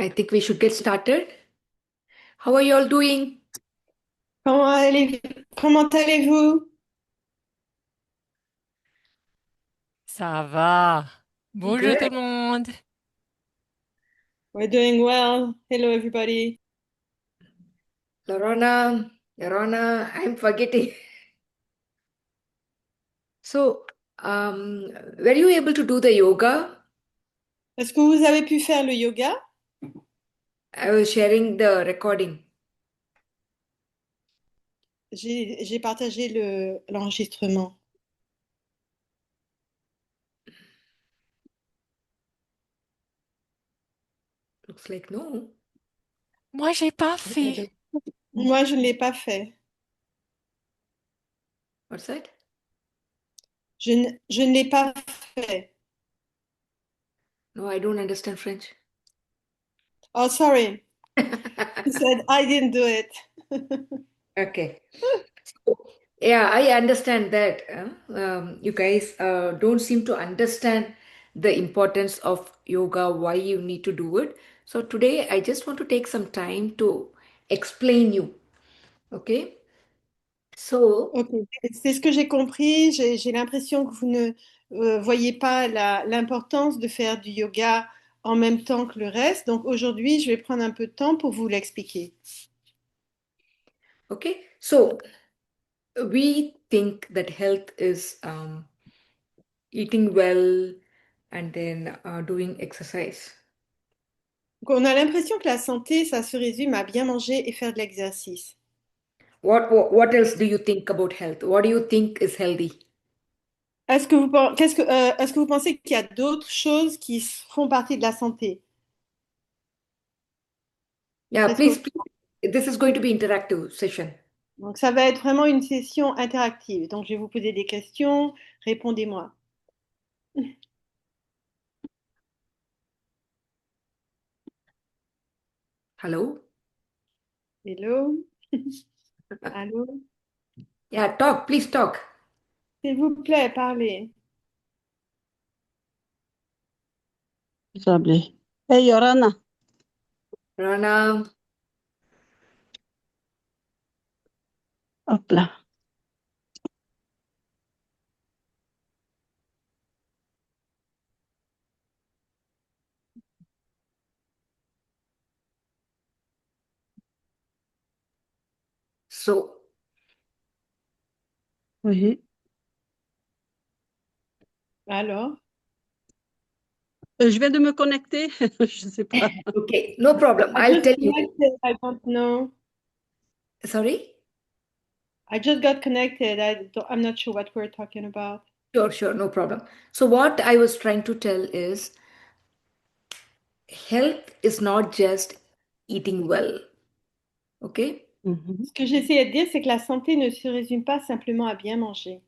I think we should get started. How are you all doing? Comment allez-vous? Ça va. Bonjour tout Good. le monde. We're doing well. Hello, everybody. Lorana, I'm forgetting. So, were you able to do the yoga? Est-ce que vous avez pu faire le yoga? I was sharing the recording. J'ai partagé l'enregistrement. Looks like no. Moi, j'ai pas I fait. don't- Moi, je ne l'ai pas fait. What's that? Je ne l'ai pas fait. No, I don't understand French. Oh, sorry. He said I didn't do it. Okay. So, yeah, I understand that. You guys don't seem to understand the importance of yoga, why you need to do it. So today I just want to take some time to explain you. Okay. So, Ok, c'est ce que j'ai compris. J'ai l'impression que vous ne voyez pas l'importance de faire du yoga en même temps que le reste. Donc aujourd'hui, je vais prendre un peu de temps pour vous l'expliquer. okay. So we think that health is eating well and then doing exercise. Donc, on a l'impression que la santé, ça se résume à bien manger et faire de l'exercice. What else do you think about health? What do you think is healthy? Est-ce que vous pensez qu'il y a d'autres choses qui font partie de la santé? Yeah, Qu'est-ce que... please. This is going to be interactive session. Donc, ça va être vraiment une session interactive. Donc, je vais vous poser des questions. Répondez-moi. Hello? Hello? Allô? Yeah, talk, please talk. S'il vous plaît, parlez. Sabli. Hey, Yorana. Rana, Hop là. so Oui. Alors? Je viens de me connecter. Je sais pas. okay, no problem. I I'll just tell you. connected. I don't know. Sorry? I just got connected. I'm not sure what we're talking about. Sure, no problem. So, what I was trying to tell is health is not just eating well, okay? Mhm. Ce que j'essayais de dire, c'est que la santé ne se résume pas simplement à bien manger.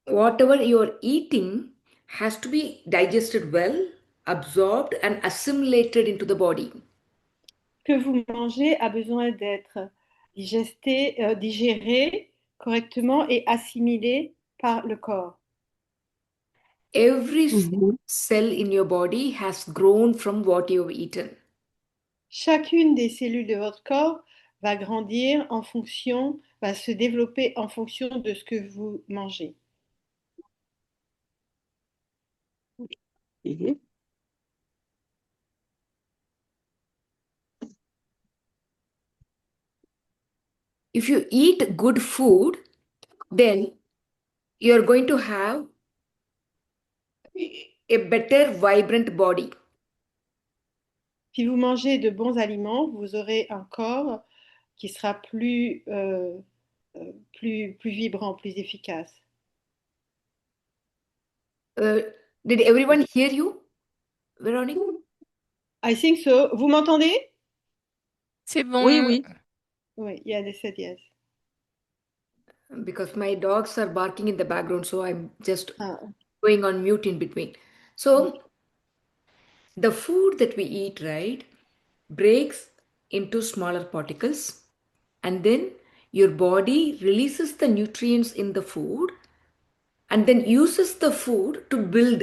Whatever you're eating has to be digested well, absorbed, and assimilated into the body. Ce que vous mangez a besoin d'être digéré correctement et assimilé par le corps. Every Mhm. cell in your body has grown from what you've eaten. Chacune des cellules de votre corps va grandir va se développer en fonction de ce que vous mangez. Ok. If you eat good food, then you're going to have a better, vibrant body. Si vous mangez de bons aliments, vous aurez un corps qui sera plus vibrant, plus efficace. Uh, did everyone hear you, Veronica? I think so. Vous m'entendez? C'est Oui, bon. oui. Oui, yeah, they said yes. Because my dogs are barking in the background, so I'm just Ah, going on mute in between. ok. So, the food that we eat, right, breaks into smaller particles, and then your body releases the nutrients in the food and then uses the food to build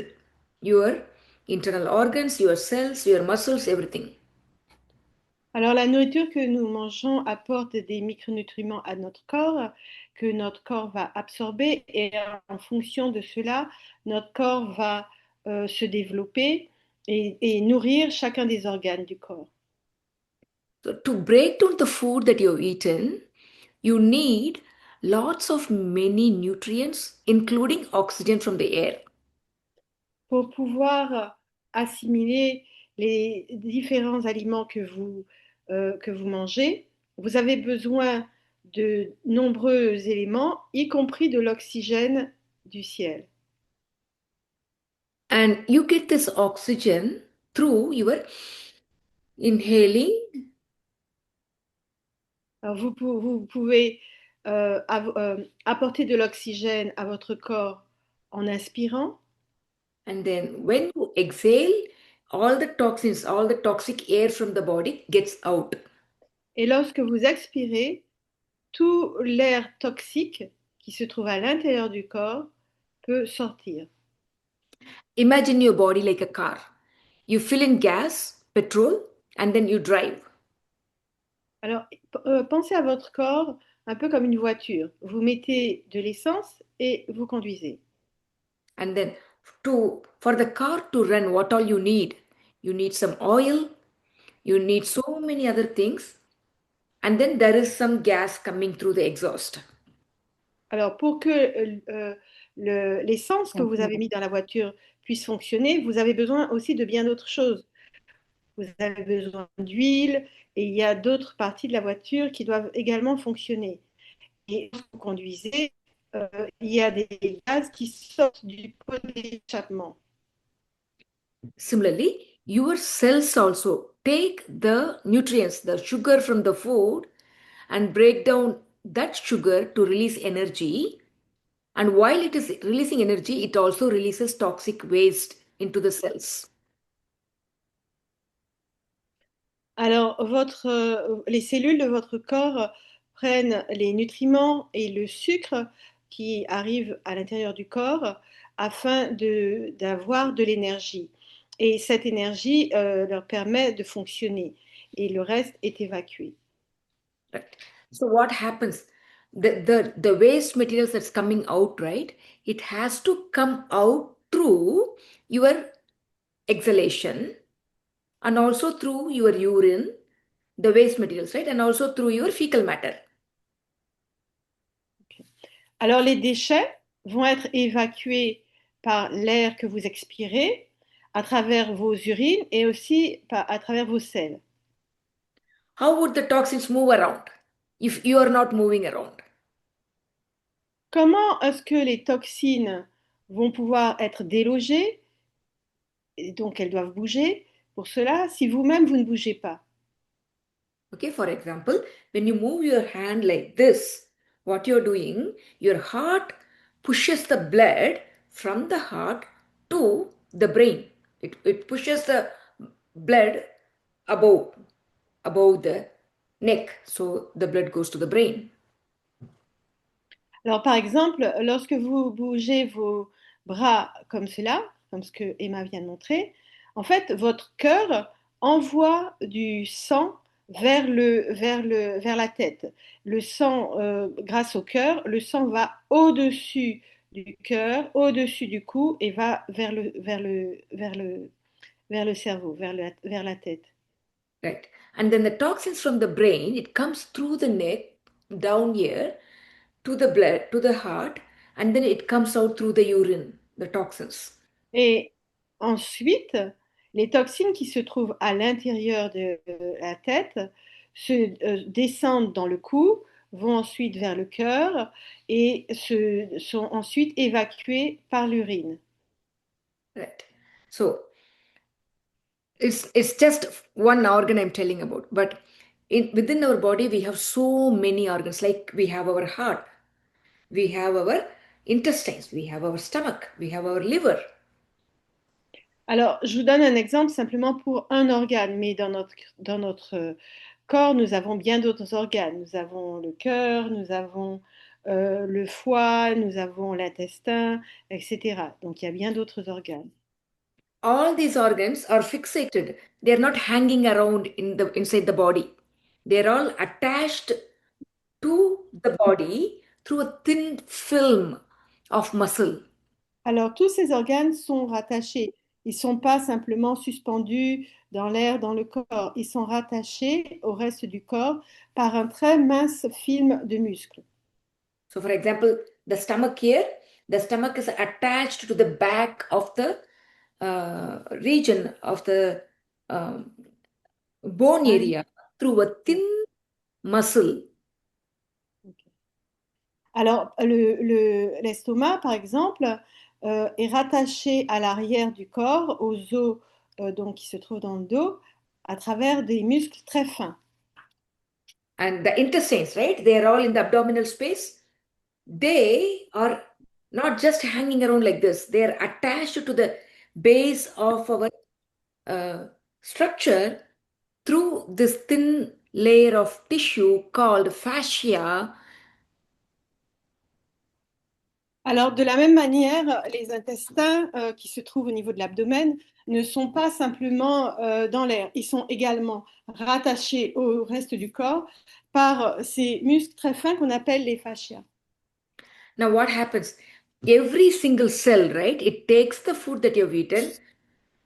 your internal organs, your cells, your muscles, everything. Alors, la nourriture que nous mangeons apporte des micronutriments à notre corps que notre corps va absorber et en fonction de cela, notre corps va se développer et nourrir chacun des organes du corps. So to break down the food that you've eaten, you need lots of many nutrients, including oxygen from the air. Pour pouvoir assimiler les différents aliments que vous mangez, vous avez besoin de nombreux éléments, y compris de l'oxygène du ciel. And you get this oxygen through your inhaling Alors vous pouvez apporter de l'oxygène à votre corps en inspirant, and then when you exhale, all the toxins, all the toxic air from the body gets out. et lorsque vous expirez, tout l'air toxique qui se trouve à l'intérieur du corps peut sortir. Imagine your body like a car. You fill in gas, petrol, and then you drive. Alors, pensez à votre corps un peu comme une voiture. Vous mettez de l'essence et vous conduisez. And then for the car to run, what all you need some oil, you need so many other things, and then there is some gas coming through the exhaust. Alors, pour que l'essence que vous avez mis dans la voiture puisse fonctionner, vous avez besoin aussi de bien d'autres choses. Vous avez besoin d'huile et il y a d'autres parties de la voiture qui doivent également fonctionner. Et quand vous conduisez, euh, il y a des gaz qui sortent du pot d'échappement. Similarly, your cells also take the nutrients, the sugar from the food, and break down that sugar to release energy. And while it is releasing energy, it also releases toxic waste into the cells. Alors, les cellules de votre corps prennent les nutriments et le sucre qui arrivent à l'intérieur du corps afin d'avoir de l'énergie. Et cette énergie leur permet de fonctionner et le reste est évacué. Right. So what happens? The waste materials that's coming out, right? It has to come out through your exhalation and also through your urine, the waste materials, right? And also through your fecal matter. Alors, les déchets vont être évacués par l'air que vous expirez à travers vos urines et aussi à travers vos selles. How would the toxins move around if you are not moving around? Comment est-ce que les toxines vont pouvoir être délogées, et donc elles doivent bouger pour cela, si vous-même vous ne bougez pas? Okay, for example, when you move your hand like this, what you're doing, your heart pushes the blood from the heart to the brain. It pushes the blood above, above the neck. So the blood goes to the brain. Alors par exemple, lorsque vous bougez vos bras comme cela, comme ce que Emma vient de montrer, en fait, votre cœur envoie du sang vers la tête. Le sang, grâce au cœur, le sang va au-dessus du cœur, au-dessus du cou et va vers le cerveau, vers la tête. Right. And then the toxins from the brain, it comes through the neck, down here, to the blood, to the heart, and then it comes out through the urine, the toxins. Et ensuite, les toxines qui se trouvent à l'intérieur de la tête descendent dans le cou, vont ensuite vers le cœur et sont ensuite évacuées par l'urine. Right. So it's just one organ I'm telling about, but within our body we have so many organs. Like we have our heart, we have our intestines, we have our stomach, we have our liver. Alors, je vous donne un exemple simplement pour un organe, mais dans notre corps, nous avons bien d'autres organes. Nous avons le cœur, nous avons le foie, nous avons l'intestin, etc. Donc, il y a bien d'autres organes. all these organs are fixated. They are not hanging around inside the body. They are all attached to the body through a thin film of muscle. Alors, tous ces organes sont rattachés. Ils ne sont pas simplement suspendus dans l'air, dans le corps. Ils sont rattachés au reste du corps par un très mince film de muscles. So, for example, the stomach here, the stomach is attached to the back of the region of the um, bone Ah oui. area through a thin muscle. Alors, l'estomac, par exemple, est rattaché à l'arrière du corps, aux os donc, qui se trouvent dans le dos, à travers des muscles très fins. And the intestines, right? They are all in the abdominal space. They are not just hanging around like this, they are attached to the base of our uh, structure through this thin layer of tissue called fascia. Alors, de la même manière, les intestins qui se trouvent au niveau de l'abdomen ne sont pas simplement dans l'air, ils sont également rattachés au reste du corps par ces muscles très fins qu'on appelle les fascias. Now, what happens? Every single cell, right? It takes the food that you've eaten,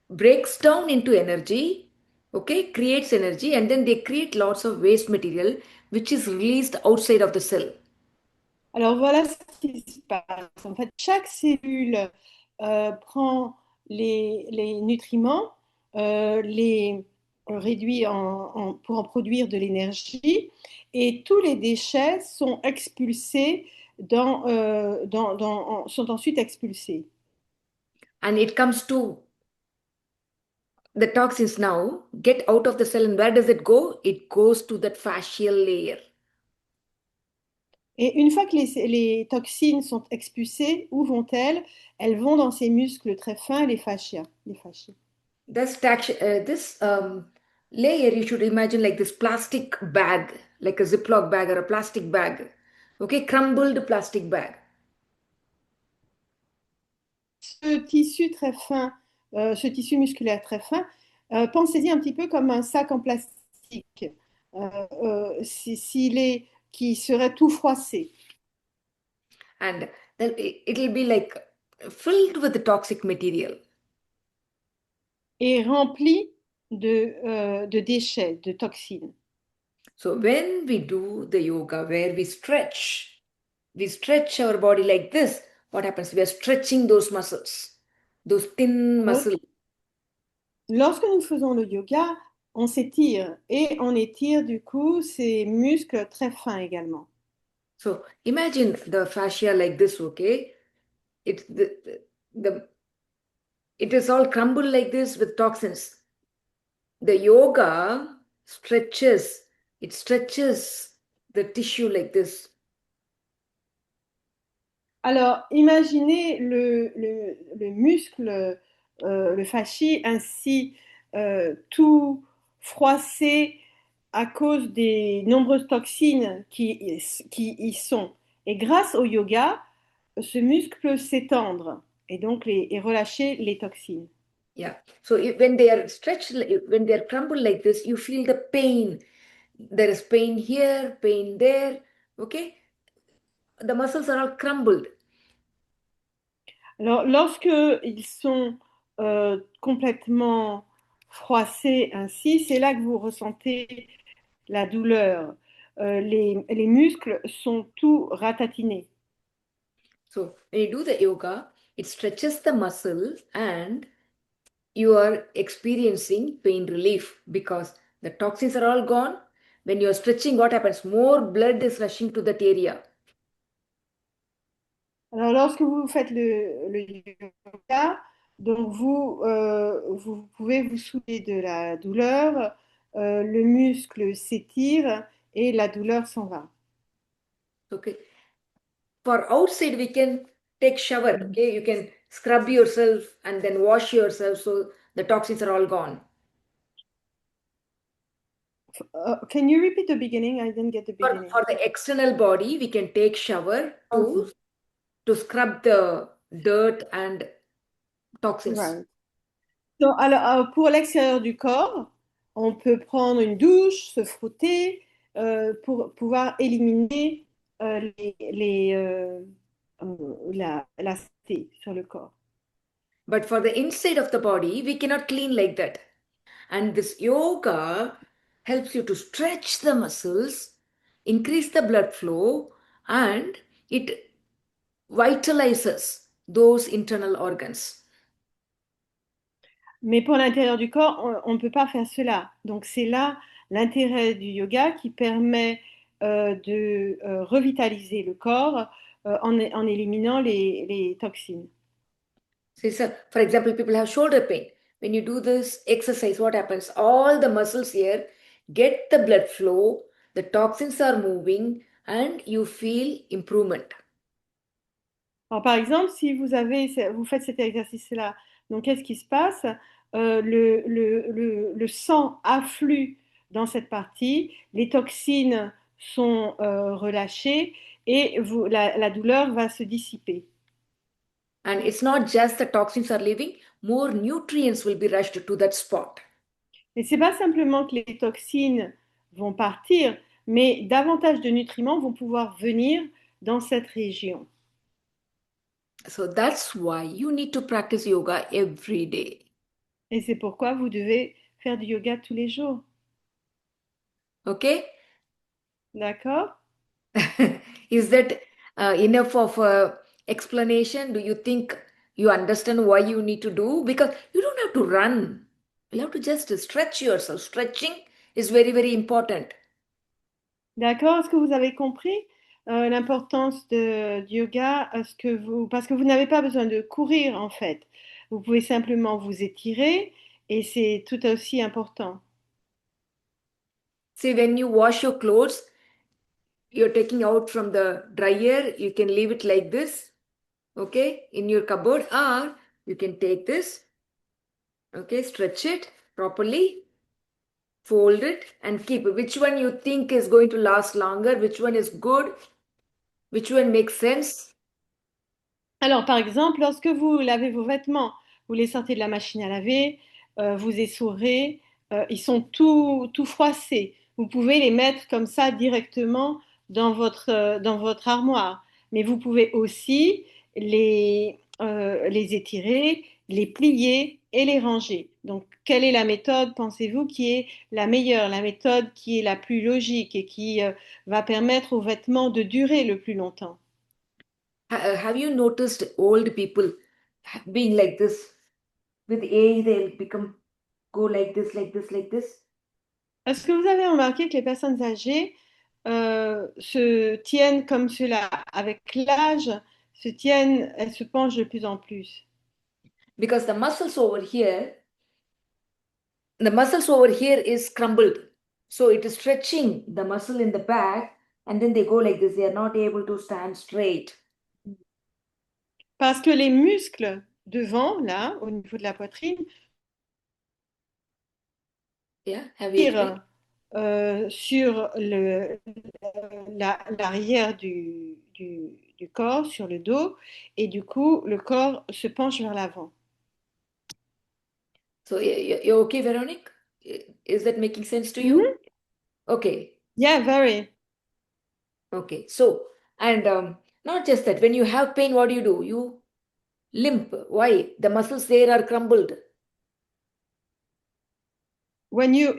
breaks down into energy, okay, creates energy, and then they create lots of waste material which is released outside of the cell. Alors voilà ce qui se passe. En fait, chaque cellule prend les nutriments, les réduit pour en produire de l'énergie, et tous les déchets sont expulsés sont ensuite expulsés. And it comes to the toxins now, get out of the cell, and where does it go? It goes to that fascial layer. Et une fois que les toxines sont expulsées, où vont-elles? Elles vont dans ces muscles très fins, les fascias. Les fascias. This layer you should imagine like this plastic bag, like a Ziploc bag or a plastic bag, okay, crumbled plastic bag. Ce tissu très fin, ce tissu musculaire très fin, pensez-y un petit peu comme un sac en plastique, qui serait tout froissé. And then it'll be like filled with the toxic material. Et rempli de déchets, de toxines. So when we do the yoga where we stretch our body like this, what happens? We are stretching those muscles, those thin Alors, muscles. lorsque nous faisons le yoga, on s'étire et on étire du coup ces muscles très fins également. So imagine the fascia like this, okay? It's the it is all crumbled like this with toxins. The yoga it stretches the tissue like this. Alors, imaginez le muscle, le fascie, ainsi tout froissé à cause des nombreuses toxines qui y sont. Et grâce au yoga, ce muscle peut s'étendre et donc et relâcher les toxines. Yeah. So when they are stretched, when they are crumbled like this, you feel the pain. There is pain here, pain there. Okay. The muscles are all crumbled. Alors, lorsque ils sont complètement froissés ainsi, c'est là que vous ressentez la douleur. Les muscles sont tout ratatinés. So when you do the yoga, it stretches the muscle and you are experiencing pain relief because the toxins are all gone. When you are stretching, what happens? More blood is rushing to that area. Alors, lorsque vous faites le yoga, donc vous pouvez vous soulager de la douleur, le muscle s'étire et la douleur s'en va. Okay. For outside, we can take shower. Okay. You can scrub yourself and then wash yourself so the toxins are all gone. Can you repeat the beginning? I didn't get the beginning. For the external body, we can take shower Okay. to scrub the dirt and toxins. Right. Donc, alors, pour l'extérieur du corps, on peut prendre une douche, se frotter pour pouvoir éliminer la saleté sur le corps. But for the inside of the body, we cannot clean like that. And this yoga helps you to stretch the muscles, increase the blood flow, and it vitalizes those internal organs. Mais pour l'intérieur du corps, on ne peut pas faire cela. Donc c'est là l'intérêt du yoga qui permet de revitaliser le corps en éliminant les toxines. So, for example, people have shoulder pain. When you do this exercise, what happens? All the muscles here get the blood flow, the toxins are moving, and you feel improvement. Alors, par exemple, si vous faites cet exercice-là, donc qu'est-ce qui se passe? Le sang afflue dans cette partie, les toxines sont relâchées et la douleur va se dissiper. And it's not just the toxins are leaving, more nutrients will be rushed to that spot. Et c'est pas simplement que les toxines vont partir, mais davantage de nutriments vont pouvoir venir dans cette région. So that's why you need to practice yoga every day. Et c'est pourquoi vous devez faire du yoga tous les jours. Okay? D'accord? Is that enough of a explanation? Do you think you understand why you need to do? Because you don't have to run. You have to just stretch yourself. Stretching is very, very important. D'accord? Est-ce que vous avez compris l'importance du yoga? Parce que vous n'avez pas besoin de courir en fait. Vous pouvez simplement vous étirer et c'est tout aussi important. See, when you wash your clothes, you're taking out from the dryer, you can leave it like this, okay, in your cupboard, or you can take this, okay, stretch it properly, fold it, and keep it. Which one you think is going to last longer? Which one is good? Which one makes sense? Alors, par exemple, lorsque vous lavez vos vêtements, vous les sortez de la machine à laver, vous essorez, ils sont tout froissés. Vous pouvez les mettre comme ça directement dans votre armoire. Mais vous pouvez aussi les étirer, les plier et les ranger. Donc, quelle est la méthode, pensez-vous, qui est la meilleure, la méthode qui est la plus logique et qui va permettre aux vêtements de durer le plus longtemps? Have you noticed old people being like this? With age, they'll become go like this, like this, like this. Est-ce que vous avez remarqué que les personnes âgées se tiennent comme cela? Avec l'âge, elles se penchent de plus en plus. Because the muscles over here is crumbled. So it is stretching the muscle in the back, and then they go like this. They are not able to stand straight. Parce que les muscles devant, là, au niveau de la poitrine, Yeah, have you explained? tirent sur l'arrière du corps, sur le dos, et du coup, le corps se penche vers l'avant. So you're okay, Veronique? Is that making sense to you? Okay, Yeah, very. okay. So, and not just that, when you have pain, what do? You limp. Why? The muscles there are crumbled. When you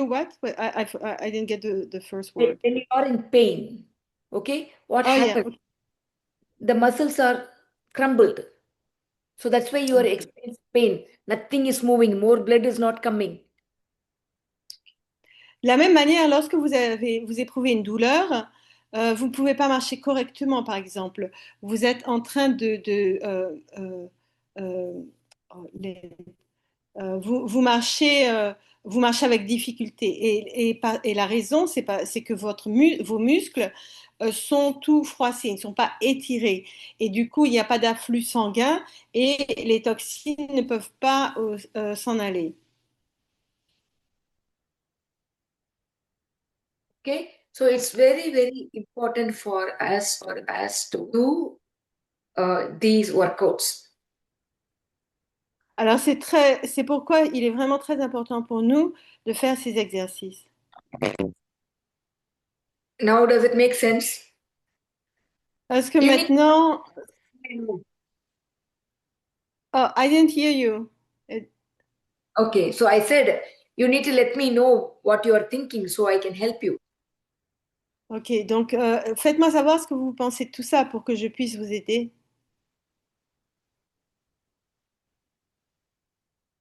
what? I didn't get the first word. When you are in pain, okay, what Oh yeah. happens? The muscles are crumbled. So that's why you are Okay. experiencing pain. Nothing is moving, more blood is not coming. De la même manière, lorsque vous éprouvez une douleur, vous ne pouvez pas marcher correctement, par exemple. Vous êtes en train euh, oh, vous marchez avec difficulté. Et la raison, c'est que vos muscles sont tout froissés, ils ne sont pas étirés. Et du coup, il n'y a pas d'afflux sanguin et les toxines ne peuvent pas s'en aller. Okay, so it's very, very important for us to do these workouts. Alors c'est pourquoi il est vraiment très important pour nous de faire ces exercices. Now, does it make sense? Parce que You need. maintenant, oh, I didn't hear you. Okay, so I said you need to let me know what you are thinking so I can help you. Ok, donc faites-moi savoir ce que vous pensez de tout ça pour que je puisse vous aider.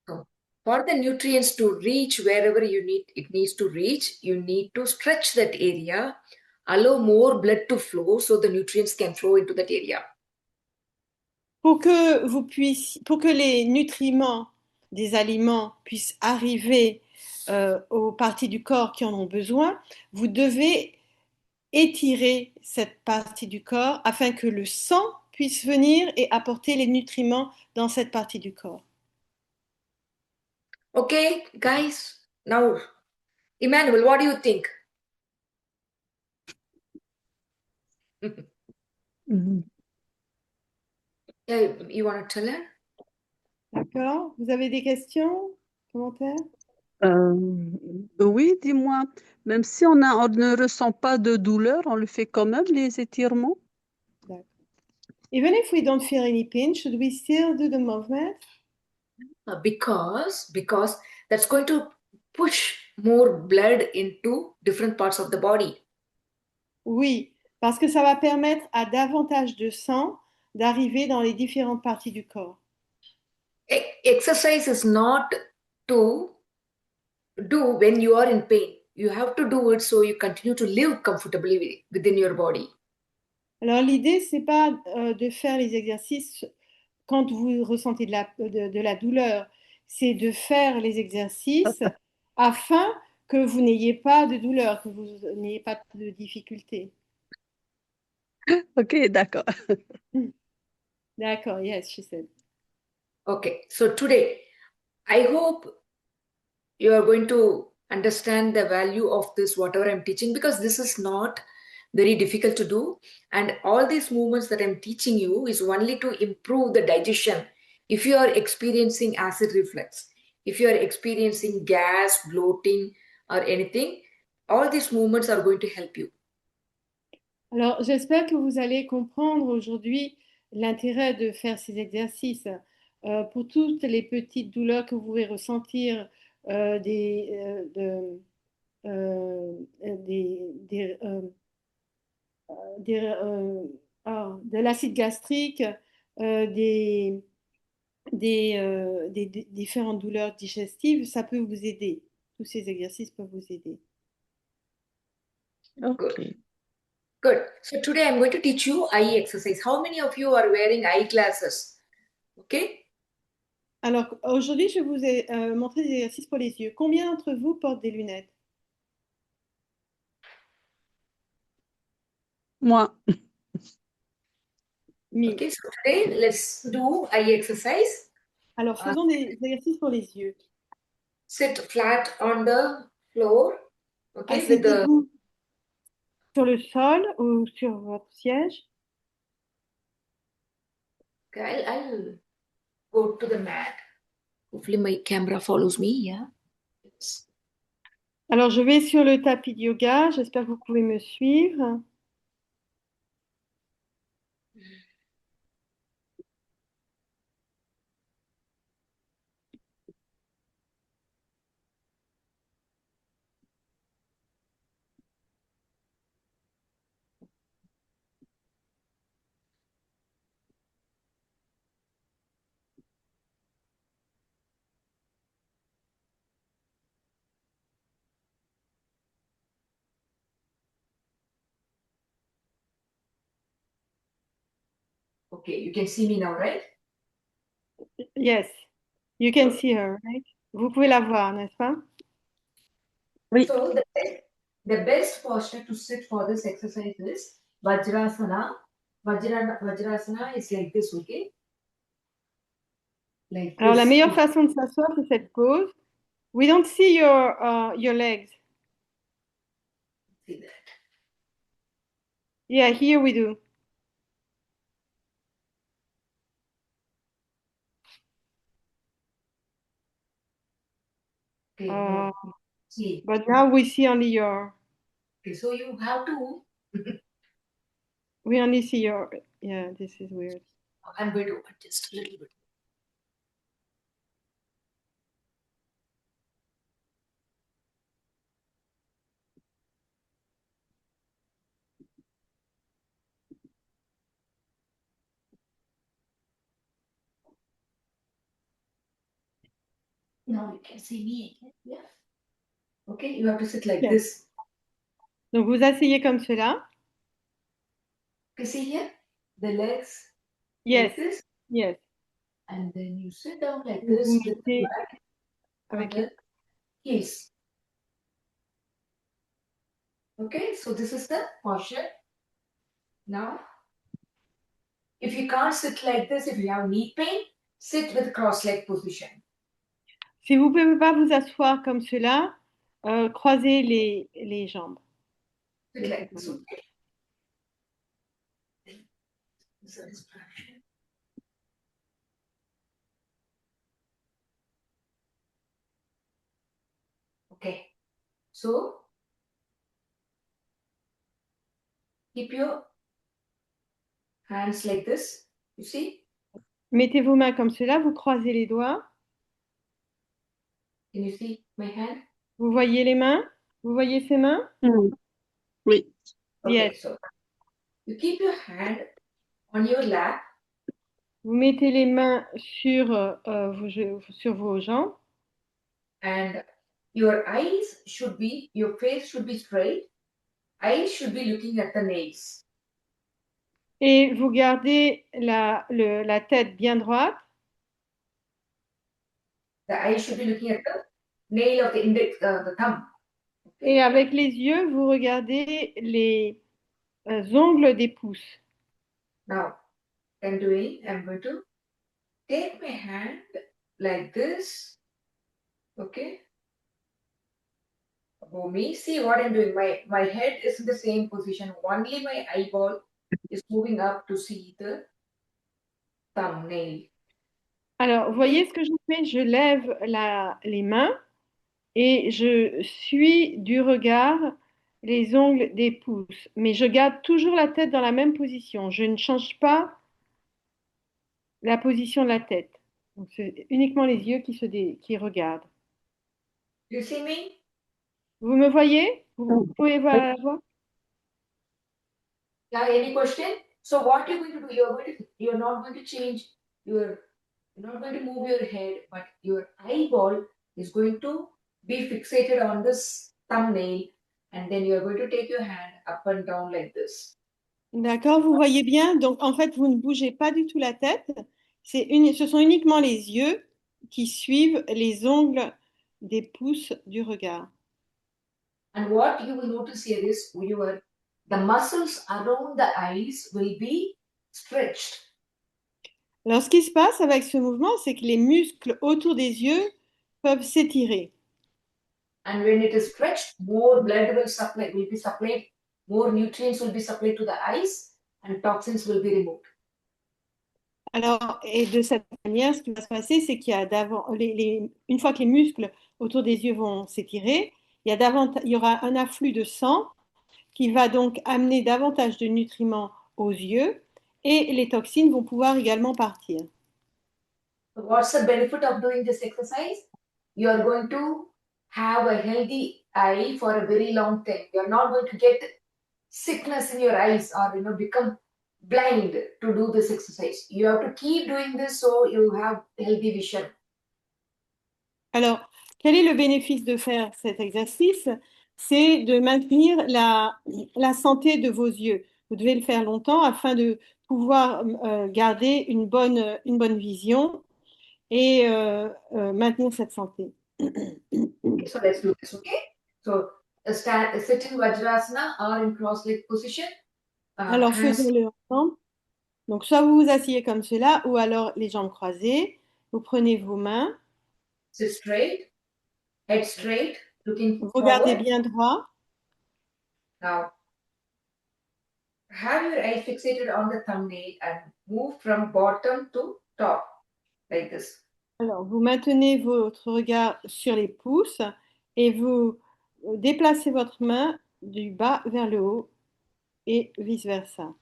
So, for the nutrients to reach wherever it needs to reach, you need to stretch that area, allow more blood to flow so the nutrients can flow into that area. Pour que les nutriments des aliments puissent arriver aux parties du corps qui en ont besoin, vous devez étirer cette partie du corps afin que le sang puisse venir et apporter les nutriments dans cette partie du corps. Okay, guys, now, Emmanuel, what do you think? Mhm. You want to tell her? D'accord? Vous avez des questions, commentaires? Euh, oui, dis-moi, même si on ne ressent pas de douleur, on le fait quand même, les étirements? D'accord. Even if we don't feel any pain, should we still do the movement? Because that's going to push more blood into different parts of the body. Oui, parce que ça va permettre à davantage de sang d'arriver dans les différentes parties du corps. Exercise is not to do when you are in pain. You have to do it so you continue to live comfortably within your body. Alors l'idée, c'est pas de faire les exercices quand vous ressentez de la douleur, c'est de faire les exercices afin que vous n'ayez pas de douleur, que vous n'ayez pas de difficulté. Ok, d'accord. D'accord, yes, she said. Okay, so today I hope you are going to understand the value of this, whatever I'm teaching, because this is not very difficult to do. And all these movements that I'm teaching you is only to improve the digestion. If you are experiencing acid reflux, if you are experiencing gas, bloating, or anything, all these movements are going to help you. Alors, j'espère que vous allez comprendre aujourd'hui l'intérêt de faire ces exercices. Pour toutes les petites douleurs que vous pouvez ressentir, des, de l'acide gastrique, euh, des, des différentes douleurs digestives, ça peut vous aider. Tous ces exercices peuvent vous aider. Good. Ok. Good. So today I'm going to teach you eye exercise. How many of you are wearing eyeglasses? Okay. Alors, aujourd'hui, je vous ai montré des exercices pour les yeux. Combien d'entre vous portent des lunettes? Moi, Me. Okay. So today let's do eye exercise. Alors, faisons des exercices pour les yeux. Sit flat on the floor. Okay. With the Asseyez-vous sur le sol ou sur votre siège. okay, I'll go to the mat. Hopefully my camera follows me. Yeah. Yes. Alors, je vais sur le tapis de yoga. J'espère que vous pouvez me suivre. Okay. You can see me now, right? Yes, you can see her, right? Vous pouvez la voir, n'est-ce pas? oui. So the best posture to sit for this exercise is Vajrasana. Vajrasana is like this, okay? Like Alors, la this. meilleure façon de s'asseoir, c'est cette pose. We don't see your legs. See that. Yeah, here we do. Okay, Uh, no. See. but now we see only your. Okay, so you have to. We only see your. Yeah, this is weird. I'm going to adjust a little bit. Now you can see me again. Yeah. Okay, you have to sit like Yes. this. Donc vous asseyez comme cela. Okay, see here? The legs Yes. like this. Yes. And then you sit down like Vous this with the mettez back on avec the heels. Okay, so this is the posture. Now, if you can't sit like this, if you have knee pain, sit with cross-leg position. Si vous ne pouvez pas vous asseoir comme cela, croisez les jambes. Sit like this, okay? This is position. Okay, so keep your hands like this. You see? Mettez vos mains comme cela, vous croisez les doigts. Can you see my hand? Vous voyez les mains? Vous voyez ces mains? Oui. Okay, Yes. so you keep your hand on your lap. Vous mettez les mains sur, sur vos jambes. And your eyes should be, your face should be straight. Eyes should be looking at the nails. Et vous gardez la tête bien droite. The eyes should be looking at the nail of the index, the thumb. Okay. Et avec les yeux, vous regardez les ongles des pouces. Now, I'm going to take my hand like this. Okay. Above me, see what I'm doing. My head is in the same position. Only my eyeball is moving up to see the thumbnail. Alors, vous voyez ce que je fais? Je lève les mains et je suis du regard les ongles des pouces. Mais je garde toujours la tête dans la même position. Je ne change pas la position de la tête. Donc, c'est uniquement les yeux qui regardent. You see me? Vous me voyez? Vous pouvez voir? Yeah, any question? So what you're going to do, you're not going to change your, you're not going to move your head, but your eyeball is going to be fixated on this thumbnail, and then you're going to take your hand up and down like this. D'accord, vous voyez bien. Donc, en fait, vous ne bougez pas du tout la tête. Ce sont uniquement les yeux qui suivent les ongles des pouces du regard. And what you will notice here is the muscles around the eyes will be stretched. Alors, ce qui se passe avec ce mouvement, c'est que les muscles autour des yeux peuvent s'étirer. And when it is stretched, more blood will be supplied, more nutrients will be supplied to the eyes, and toxins will be removed. Alors, et de cette manière, ce qui va se passer, c'est qu'il y a une fois que les muscles autour des yeux vont s'étirer, il y aura un afflux de sang qui va donc amener davantage de nutriments aux yeux et les toxines vont pouvoir également partir. So what's the benefit of doing this exercise? You are going to have a healthy eye for a very long time. You are not going to get sickness in your eyes or become blind to do this exercise. You have to keep doing this so you have healthy vision. Alors, quel est le bénéfice de faire cet exercice? C'est de maintenir la santé de vos yeux. Vous devez le faire longtemps afin de pouvoir garder une bonne vision et maintenir cette santé. Okay, so let's do this, okay? So sit in Vajrasana or in cross-leg position. Alors, Hands faisons-le ensemble. Donc, soit vous vous asseyez comme cela, ou alors les jambes croisées. Vous prenez vos mains. sit straight, head straight, looking Vous regardez forward. bien droit. Now, have your eye fixated on the thumbnail and move from bottom to top like this. Alors, vous maintenez votre regard sur les pouces et vous déplacez votre main du bas vers le haut et vice-versa.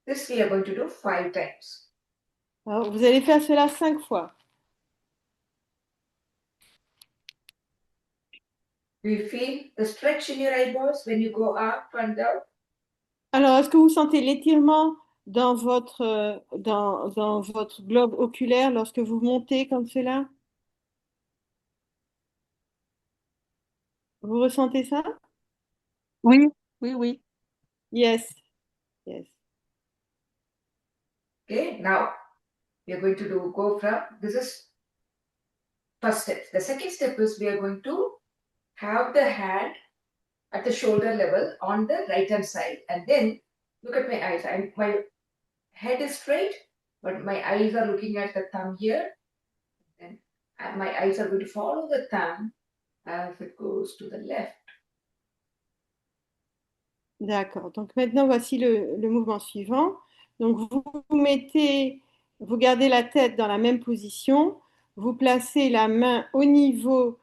This we are going to do 5 times. Alors, vous allez faire cela 5 fois. Do you feel the stretch in your eyeballs when you go up and down? Alors, est-ce que vous sentez l'étirement dans votre globe oculaire lorsque vous montez comme cela? Vous ressentez ça? Oui, oui, oui. Yes, yes. Okay, now we are going to go from this is first step. The second step is we are going to have the hand at the shoulder level on the right hand side, and then look at my eyes. My head is straight, but my eyes are looking at the thumb here. Then my eyes are going to follow the thumb as it goes to the left. D'accord. Donc maintenant, voici le mouvement suivant. Donc vous gardez la tête dans la même position, vous placez la main au niveau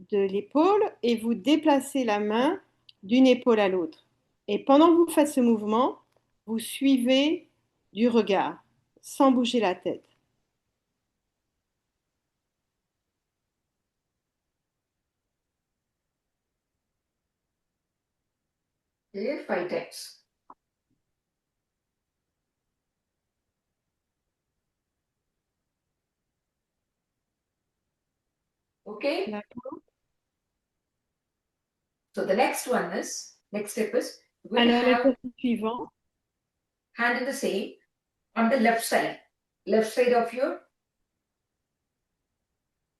de l'épaule et vous déplacez la main d'une épaule à l'autre. Et pendant que vous faites ce mouvement, vous suivez du regard sans bouger la tête. Okay, 5 times. Okay. D'accord. So the next step is we're going to Alors have l'exercice suivant. hand in the same on the left side of your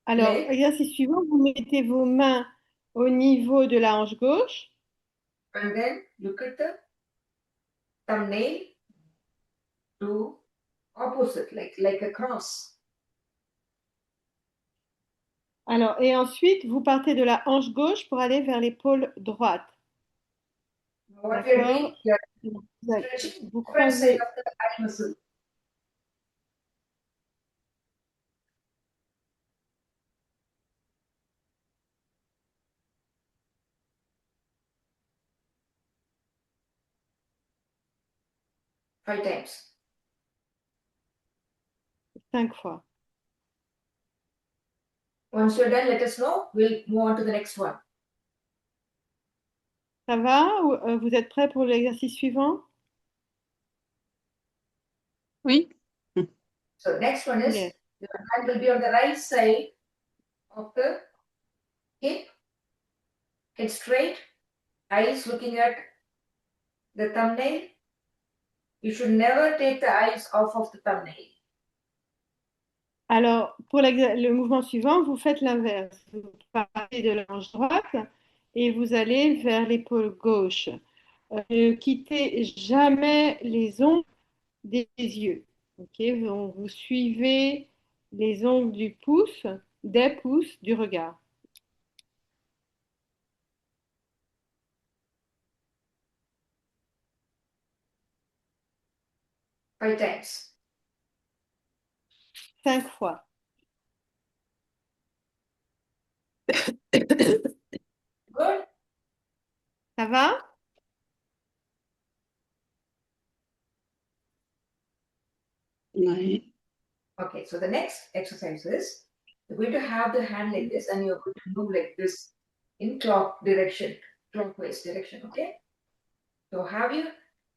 Alors, leg, exercice suivant, vous mettez vos mains au niveau de la hanche gauche. and then look at the thumbnail to opposite, like a cross. Alors, et ensuite, vous partez de la hanche gauche pour aller vers l'épaule droite. Now what we are D'accord? doing, we are Vous stretching vous different side croisez. of the eye muscle. Five times. 5 fois. Once you're done, let us know. We'll move on to the next one. Ça va? Vous êtes prêts pour l'exercice suivant? Oui. So next one is Yes. your hand will be on the right side of the hip, head straight, eyes looking at the thumbnail. You should never take the eyes off of the thumbnail. Alors, pour le mouvement suivant, vous faites l'inverse. Vous partez de la hanche droite et vous allez vers l'épaule gauche. Ne quittez jamais les ongles des yeux. Ok, donc vous suivez les ongles du pouce, des pouces du regard. 5 times. 5 fois. Good. Ça va? Oui. Okay, so the next exercise is you're going to have the hand like this and you're going to move like this in clockwise direction, okay? So have your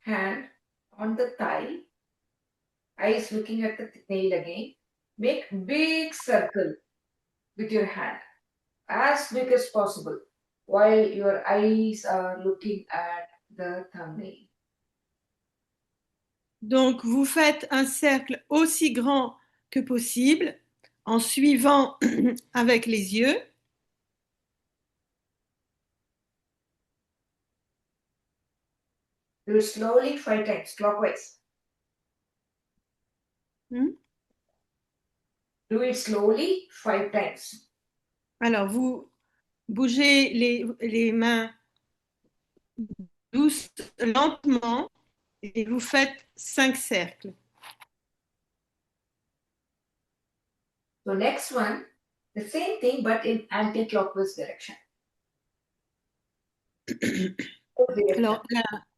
hand on the thigh, eyes looking at the nail again. Make big circle with your hand, as big as possible, while your eyes are looking at the thumbnail. Donc, vous faites un cercle aussi grand que possible en suivant avec les yeux. Do it slowly 5 times, clockwise. Hmm? Do it slowly 5 times. Alors, vous bougez les mains lentement et vous faites 5 cercles. So next one, the same thing but in anti-clockwise direction. Alors,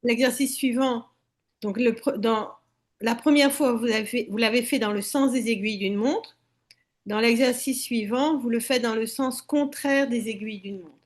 l'exercice suivant, donc dans la première fois, vous l'avez fait dans le sens des aiguilles d'une montre. Dans l'exercice suivant, vous le faites dans le sens contraire des aiguilles d'une montre.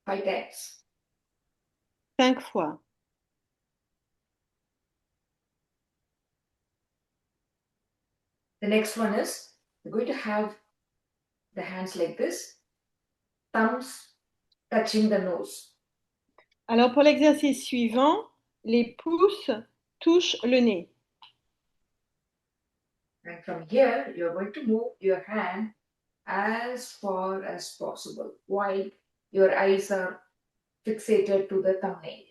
Five times. 5 fois. The next one is you're going to have the hands like this, thumbs touching the nose. Alors, pour l'exercice suivant, les pouces touchent le nez. And from here, you're going to move your hand as far as possible while your eyes are fixated to the thumbnail.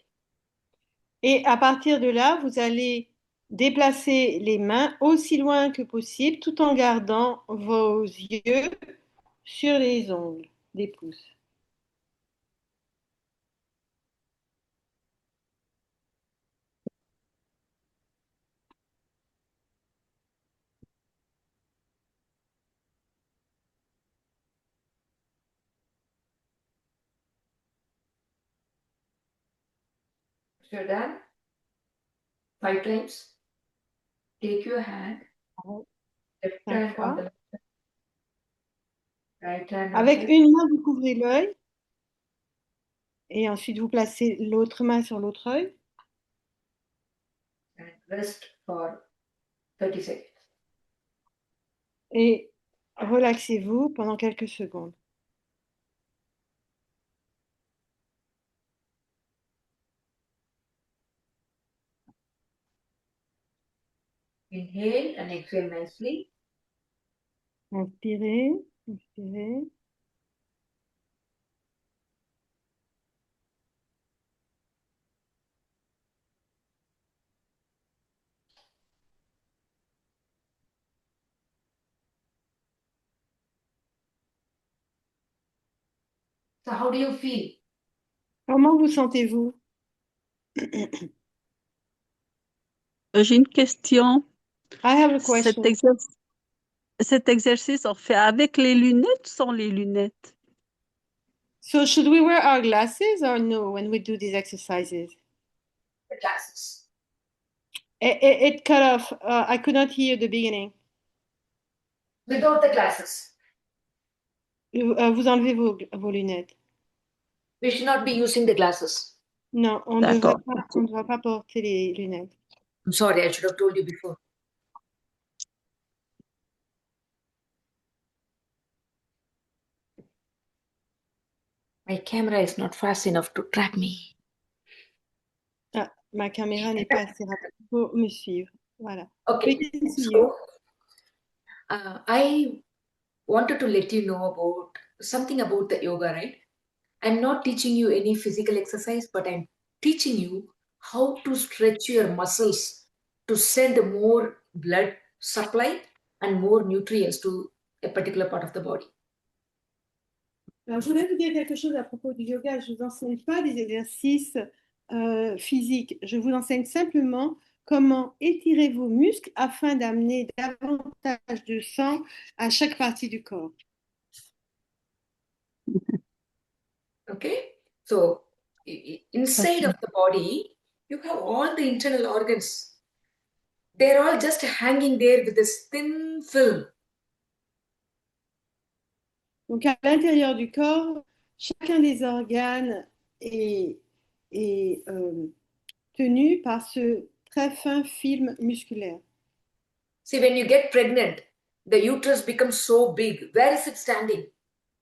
Et à partir de là, vous allez déplacer les mains aussi loin que possible tout en gardant vos yeux sur les ongles des pouces. After you're done, five times, take your hand, left 5 hand on fois. the right hand on Avec the une main, vous couvrez l'œil et ensuite vous placez l'autre main sur l'autre œil. and rest for 30 seconds. Et relaxez-vous pendant quelques secondes. Inhale and exhale nicely. Inspirez, inspirez. So how do you feel? Comment vous sentez-vous? J'ai une question. I have a Cet question. exercice, cet exercice, on fait avec les lunettes ou sans les lunettes? So should we wear our glasses or no when we do these exercises? The glasses. It cut off. I could not hear the beginning. Without the glasses. Vous enlevez vos lunettes. We should not be using the glasses. Non, on D'accord. ne doit pas porter les lunettes. I'm sorry, I should have told you before. My camera is not fast enough to track me. Ah, ma caméra n'est pas assez rapide pour me suivre. Voilà. Okay, We can see so you. I wanted to let you know about something about the yoga, right? I'm not teaching you any physical exercise, but I'm teaching you how to stretch your muscles to send more blood supply and more nutrients to a particular part of the body. Alors, je voudrais vous dire quelque chose à propos du yoga. Je ne vous enseigne pas des exercices physiques. Je vous enseigne simplement comment étirer vos muscles afin d'amener davantage de sang à chaque partie du corps. Okay, so inside of the body, you have all the internal organs. They're all just hanging there with this thin film. Donc, à l'intérieur du corps, chacun des organes est tenu par ce très fin film musculaire. See, when you get pregnant, the uterus becomes so big. Where is it standing?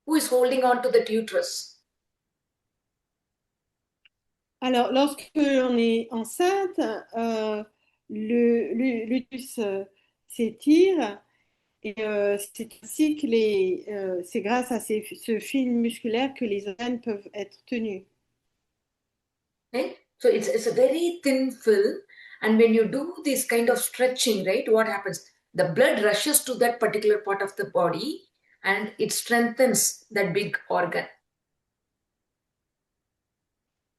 Who is holding on to that uterus? Alors, lorsque l'on est enceinte, l'utérus s'étire et c'est ainsi que c'est grâce à ce film musculaire que les organes peuvent être tenus. Okay? So it's a very thin film. And when you do this kind of stretching, right, what happens? The blood rushes to that particular part of the body and it strengthens that big organ.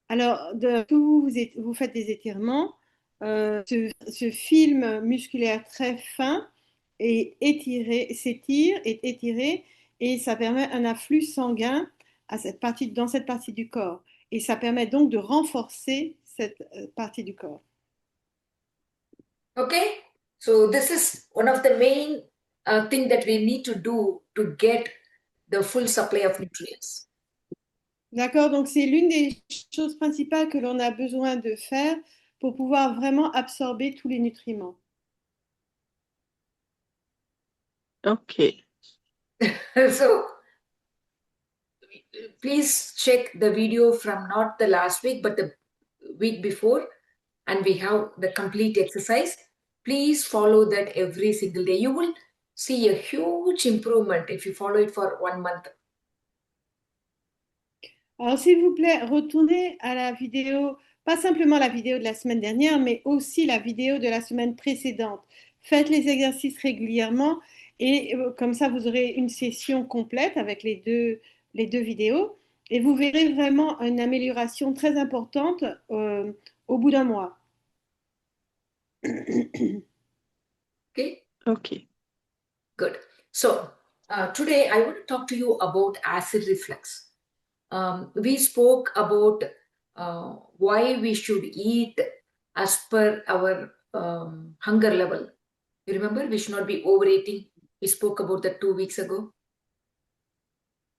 Alors, vous faites des étirements, ce film musculaire très fin est étiré, s'étire, est étiré, et ça permet un afflux sanguin dans cette partie du corps. Et ça permet donc de renforcer cette partie du corps. Okay, so this is one of the main thing that we need to do to get the full supply of nutrients. D'accord, donc c'est l'une des choses principales que l'on a besoin de faire pour pouvoir vraiment absorber tous les nutriments. Ok. So please check the video from not the last week but the week before, and we have the complete exercise. Please follow that every single day. You will see a huge improvement if you follow it for 1 month. Alors, s'il vous plaît, retournez à la vidéo, pas simplement la vidéo de la semaine dernière, mais aussi la vidéo de la semaine précédente. Faites les exercices régulièrement et comme ça, vous aurez une session complète avec les deux vidéos et vous verrez vraiment une amélioration très importante au bout d'un mois. Okay, Ok. good. So today I want to talk to you about acid reflux. We spoke about why we should eat as per our hunger level. You remember, we should not be overeating. We spoke about that 2 weeks ago.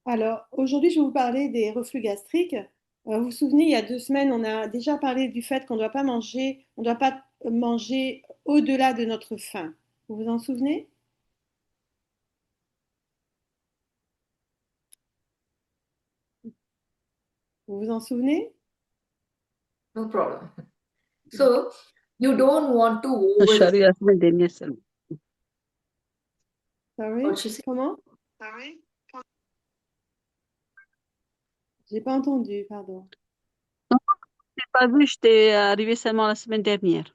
Alors, aujourd'hui, je vais vous parler des reflux gastriques. Vous vous souvenez, il y a 2 semaines, on a déjà parlé du fait qu'on ne doit pas manger au-delà de notre faim. Vous vous en souvenez? Vous vous en souvenez? No problem. So you don't want to Je suis overeat. arrivée la semaine dernière seulement. Sorry? What she said? Comment? J'ai pas entendu, pardon. Non, je n'ai pas vu, j'étais arrivée seulement la semaine dernière.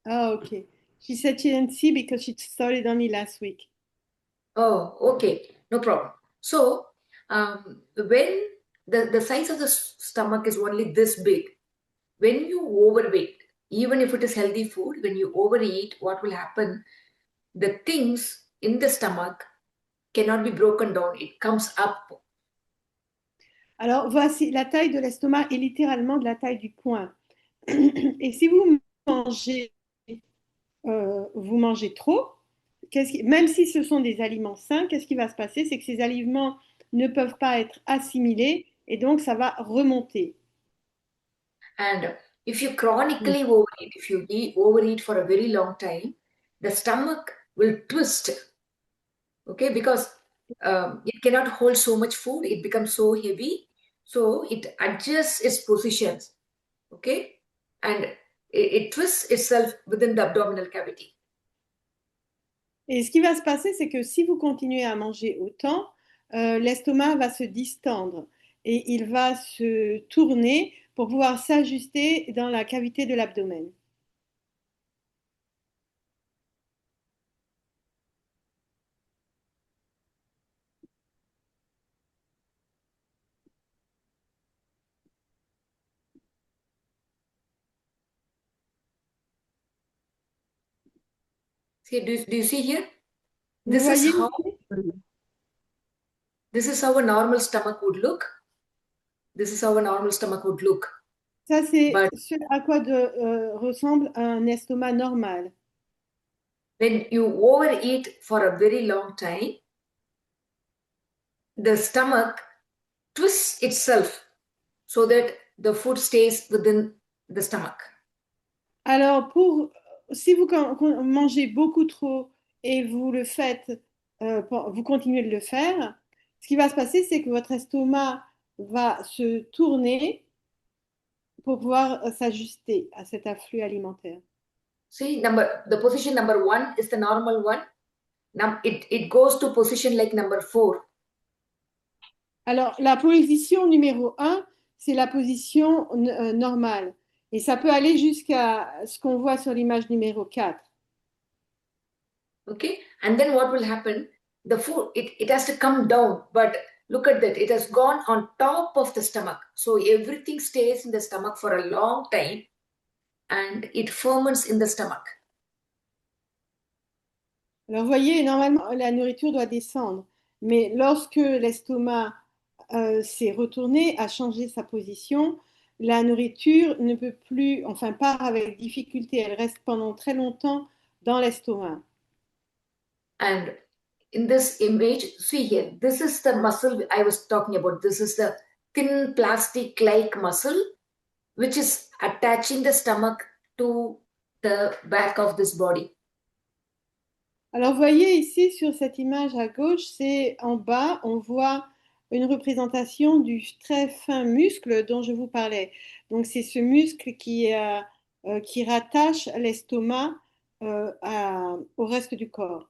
Ah, okay. She said she didn't see because she started only last week. Oh, okay, no problem. So when the size of the stomach is only this big, when you overweight, even if it is healthy food, when you overeat, what will happen? The things in the stomach cannot be broken down. It comes up. Alors, voici, la taille de l'estomac est littéralement de la taille du poing. Et si vous mangez trop, même si ce sont des aliments sains, qu'est-ce qui va se passer? C'est que ces aliments ne peuvent pas être assimilés et donc ça va remonter. And if you chronically overeat, if you overeat for a very long time, the stomach will twist. Okay, because it cannot hold so much food, it becomes so heavy, so it adjusts its positions. Okay, and it twists itself within the abdominal cavity. Et ce qui va se passer, c'est que si vous continuez à manger autant, l'estomac va se distendre et il va se tourner pour pouvoir s'ajuster dans la cavité de l'abdomen. See, do you see here? Vous This is voyez how ici? this is how a normal stomach would look. This is how a normal stomach would look. Ça, c'est But ce à quoi ressemble un estomac normal. when you overeat for a very long time, the stomach twists itself so that the food stays within the stomach. Alors, si vous mangez beaucoup trop et vous le faites, vous continuez de le faire, ce qui va se passer, c'est que votre estomac va se tourner pour pouvoir s'ajuster à cet afflux alimentaire. See, the position number 1 is the normal one. Now it goes to position like number 4. Alors, la position numéro 1, c'est la position normale. Et ça peut aller jusqu'à ce qu'on voit sur l'image numéro 4. Okay, and then what will happen? The food, it has to come down, but look at that, it has gone on top of the stomach. So everything stays in the stomach for a long time and it ferments in the stomach. Alors, vous voyez, normalement, la nourriture doit descendre. Mais lorsque l'estomac s'est retourné, a changé sa position, la nourriture ne peut plus, enfin, part avec difficulté. Elle reste pendant très longtemps dans l'estomac. And in this image, see here, this is the muscle I was talking about. This is the thin plastic like muscle which is attaching the stomach to the back of this body. Alors, vous voyez ici sur cette image à gauche, c'est en bas, on voit une représentation du très fin muscle dont je vous parlais. Donc, c'est ce muscle qui rattache l'estomac au reste du corps.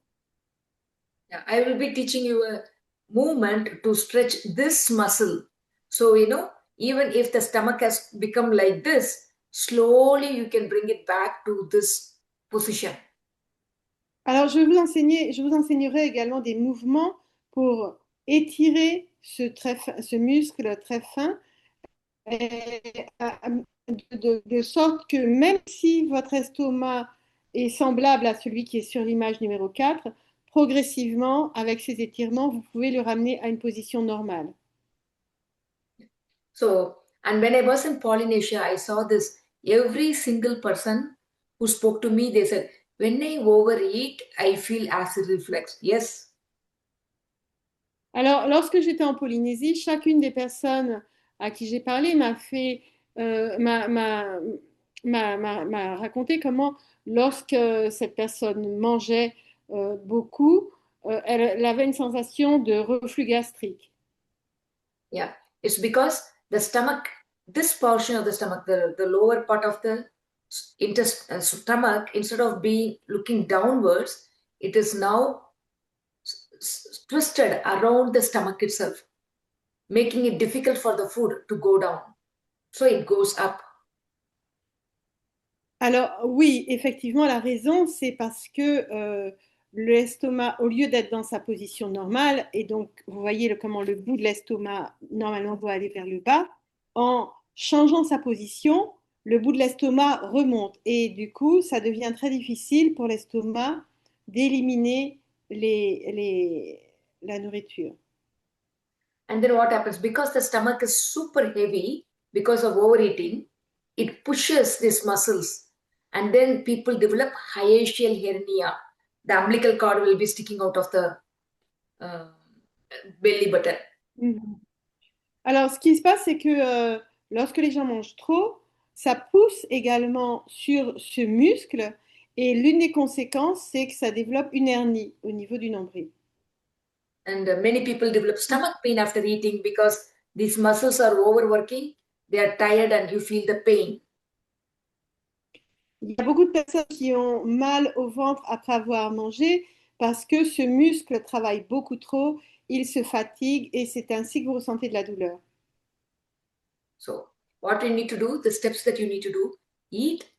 Yeah, I will be teaching you a movement to stretch this muscle. So, even if the stomach has become like this, slowly you can bring it back to this position. Alors, je vous enseignerai également des mouvements pour étirer ce muscle très fin, et, de sorte que même si votre estomac est semblable à celui qui est sur l'image numéro 4, progressivement, avec ces étirements, vous pouvez le ramener à une position normale. So, and when I was in Polynesia, I saw this. Every single person who spoke to me, they said, when I overeat, I feel acid reflux. Yes. Alors, lorsque j'étais en Polynésie, chacune des personnes à qui j'ai parlé m'a raconté comment, lorsque cette personne mangeait beaucoup, elle avait une sensation de reflux gastrique. Yeah. It's because the stomach, this portion of the stomach, the lower part of the stomach, instead of being looking downwards, it is now twisted around the stomach itself, making it difficult for the food to go down. So it goes up. Alors oui, effectivement, la raison, c'est parce que l'estomac, au lieu d'être dans sa position normale, et donc vous voyez comment le bout de l'estomac normalement doit aller vers le bas, en changeant sa position, le bout de l'estomac remonte. Et du coup, ça devient très difficile pour l'estomac d'éliminer la nourriture. And then what happens? Because the stomach is super heavy because of overeating, it pushes these muscles. And then people develop hiatal hernia. The umbilical cord will be sticking out of the uh, belly button. Mhm. Alors, ce qui se passe, c'est que lorsque les gens mangent trop, ça pousse également sur ce muscle et l'une des conséquences, c'est que ça développe une hernie au niveau du nombril. And many people develop stomach pain after eating because these muscles are overworking, they are tired, and you feel the pain. Il y a beaucoup de personnes qui ont mal au ventre après avoir mangé parce que ce muscle travaille beaucoup trop, il se fatigue et c'est ainsi que vous ressentez de la douleur. So, what you need to do, the steps that you need to do, eat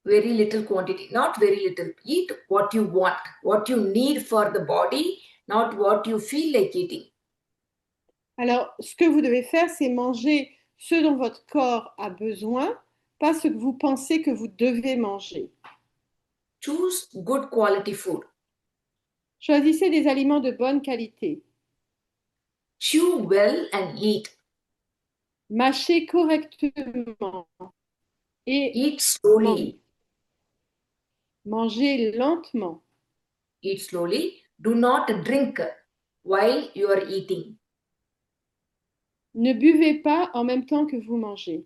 very little quantity, not very little. Eat what you want, what you need for the body, not what you feel like eating. Alors, ce que vous devez faire, c'est manger ce dont votre corps a besoin, pas ce que vous pensez que vous devez manger. Choose good quality food. Choisissez des aliments de bonne qualité. Chew well and eat. Mâchez correctement et Eat slowly. mangez lentement. Eat slowly. Do not drink while you are eating. Ne buvez pas en même temps que vous mangez.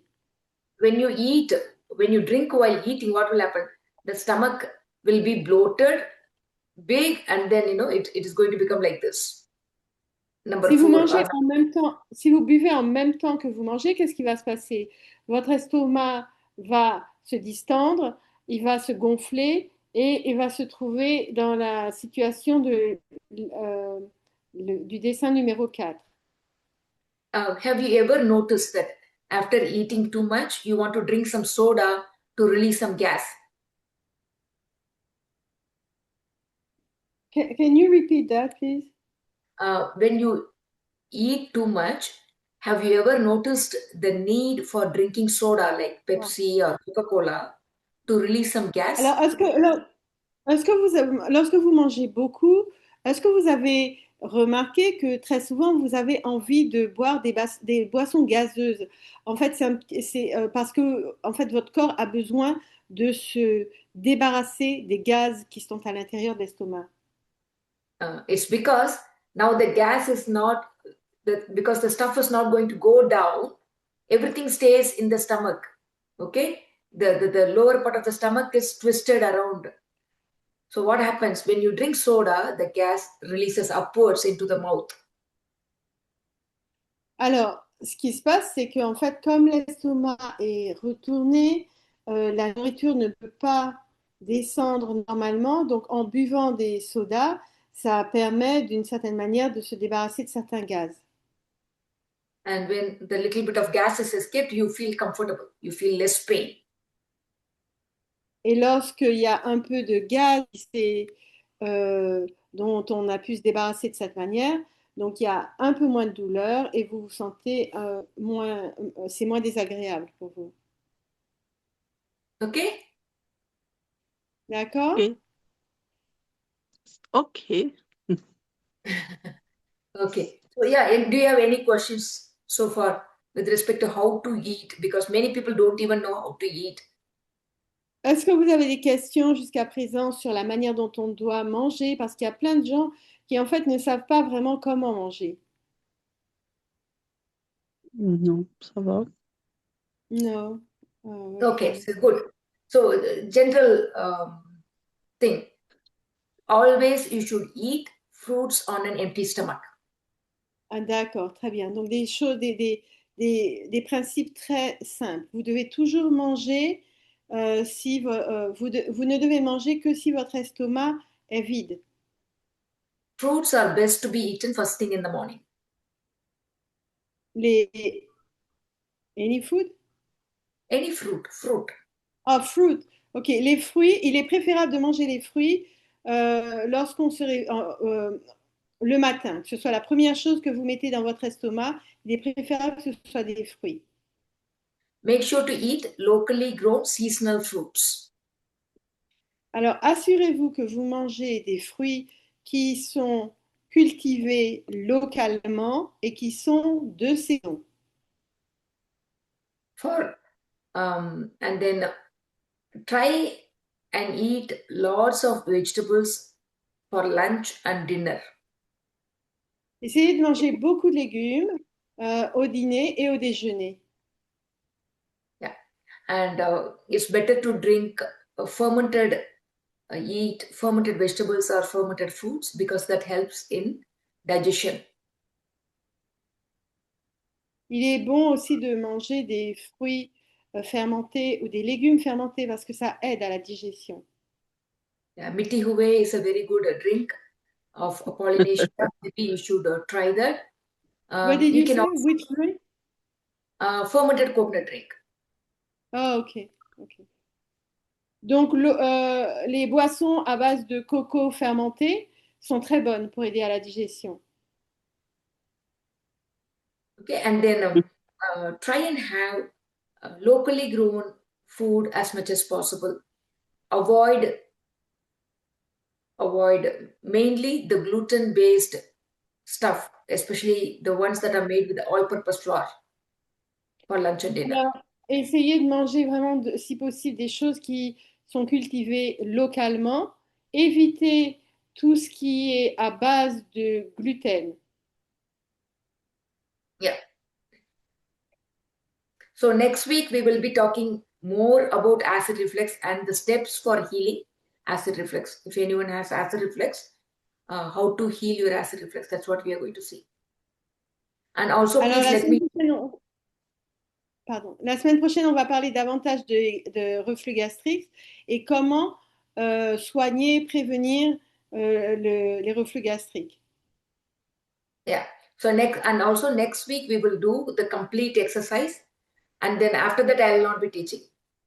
When you eat, when you drink while eating, what will happen? The stomach will be bloated, big, and then it is going to become like this. Number Si vous four. mangez en même temps, si vous buvez en même temps que vous mangez, qu'est-ce qui va se passer? Votre estomac va se distendre, il va se gonfler et il va se trouver dans la situation du dessin numéro 4. Have you ever noticed that after eating too much, you want to drink some soda to release some gas. Can you repeat that, please? When you eat too much, have you ever noticed the need for drinking soda like Ah. Pepsi or Coca-Cola to release some gas? Alors, lorsque vous mangez beaucoup, est-ce que vous avez remarqué que très souvent vous avez envie de boire des boissons gazeuses? En fait, c'est parce que en fait, votre corps a besoin de se débarrasser des gaz qui sont à l'intérieur de l'estomac. It's because now the gas is not because the stuff is not going to go down. Everything stays in the stomach. Okay, the lower part of the stomach is twisted around. So what happens when you drink soda? The gas releases upwards into the mouth. Alors, ce qui se passe, c'est qu'en fait, comme l'estomac est retourné, la nourriture ne peut pas descendre normalement. Donc, en buvant des sodas, ça permet d'une certaine manière de se débarrasser de certains gaz. And when the little bit of gas is escaped, you feel comfortable. You feel less pain. Et lorsqu'il y a un peu de gaz dont on a pu se débarrasser de cette manière, donc il y a un peu moins de douleur et vous vous sentez c'est moins désagréable pour vous. Okay. D'accord? Ok. Ok. Okay. So yeah, and do you have any questions so far with respect to how to eat? Because many people don't even know how to eat. Est-ce que vous avez des questions jusqu'à présent sur la manière dont on doit manger? Parce qu'il y a plein de gens qui en fait ne savent pas vraiment comment manger. Non, ça va. Non. Oh, Okay, ok. so good. So general thing. Always you should eat fruits on an empty stomach. Ah, d'accord, très bien. Donc des choses, des principes très simples. Vous devez toujours manger vous ne devez manger que si votre estomac est vide. Fruits are best to be eaten first thing in the morning. Les any food? Any fruit. Ah, fruit. Ok, les fruits, il est préférable de manger les fruits lorsqu'on le matin, que ce soit la première chose que vous mettez dans votre estomac, il est préférable que ce soit des fruits. Make sure to eat locally grown seasonal fruits. Alors, assurez-vous que vous mangez des fruits qui sont cultivés localement et qui sont de saison. And then try and eat lots of vegetables for lunch and dinner. Essayez de manger beaucoup de légumes au dîner et au déjeuner. Yeah, and it's better to drink eat fermented vegetables or fermented foods because that helps in digestion. Il est bon aussi de manger des fruits fermentés ou des légumes fermentés parce que ça aide à la digestion. Yeah, Mitihuwe is a very good drink of Polynesia. Maybe you should try that. What did You you can say? also Which drink? fermented coconut drink. Ah, ok. Ok. Donc, les boissons à base de coco fermenté sont très bonnes pour aider à la digestion. Okay, and then try and have locally grown food as much as possible. Avoid mainly the gluten-based stuff, especially the ones that are made with all-purpose flour for lunch and dinner. Alors, essayez de manger vraiment, si possible, des choses qui sont cultivées localement. Évitez tout ce qui est à base de gluten. Yeah. So next week we will be talking more about acid reflux and the steps for healing acid reflux. If anyone has acid reflux, how to heal your acid reflux, that's what we are going to see. And also, Alors, please let me. la semaine prochaine, on va parler davantage de reflux gastrique et comment soigner, prévenir les reflux gastriques. Yeah. So next week we will do the complete exercise And then after that, I will not be teaching.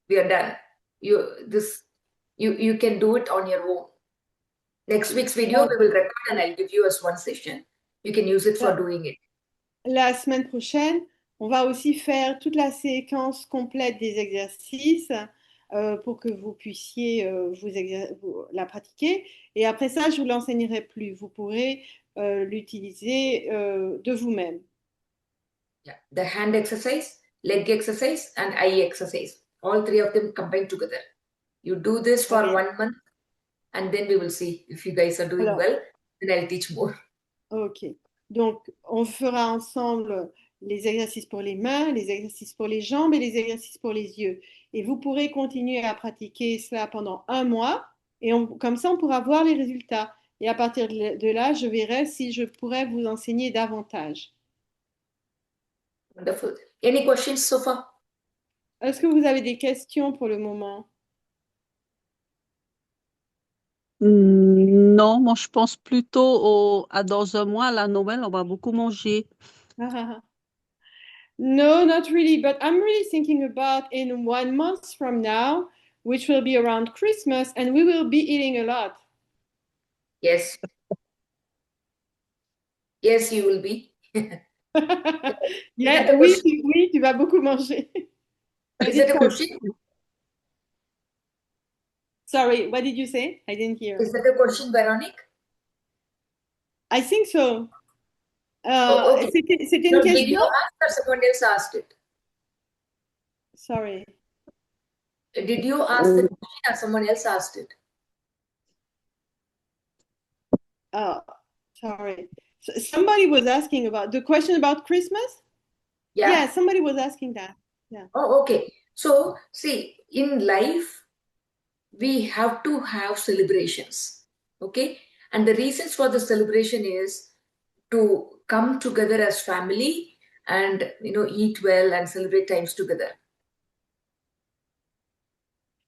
We are done. You can do it on your own. Next week's video we will record and I'll give you as one session. You can use it for doing it. La semaine prochaine, on va aussi faire toute la séquence complète des exercices pour que vous puissiez la pratiquer. Et après ça, je ne vous l'enseignerai plus. Vous pourrez l'utiliser de vous-même. Yeah. The hand exercise, leg exercise, and eye exercise. All three of them combined together. You do this for 1 month, and then we will see if you guys are doing well. Then I'll teach more. Ok. Donc, on fera ensemble les exercices pour les mains, les exercices pour les jambes et les exercices pour les yeux. Et vous pourrez continuer à pratiquer cela pendant 1 mois. Et comme ça, on pourra voir les résultats. Et à partir de là, je verrai si je pourrais vous enseigner davantage. Wonderful. Any questions so far? Est-ce que vous avez des questions pour le moment? Non, moi je pense plutôt à dans un mois, à la Noël, on va beaucoup manger. No, not really, but I'm really thinking about in 1 month from now, which will be around Christmas, and we will be eating a lot. Yes. Yes, you will be. Yeah, oui, oui, tu vas beaucoup manger. Is that a question? Sorry, what did you say? I didn't hear. Is that a question, Veronique? I think so. Okay. C'était une question? Did you ask or someone else asked it? Sorry. Did you ask the question or someone else asked it? Oh, sorry. So somebody was asking about the question about Christmas? Yeah, somebody was asking that. Yeah. Oh, okay. So, see, in life, we have to have celebrations. Okay. And the reasons for the celebration is to come together as family and, eat well and celebrate times together.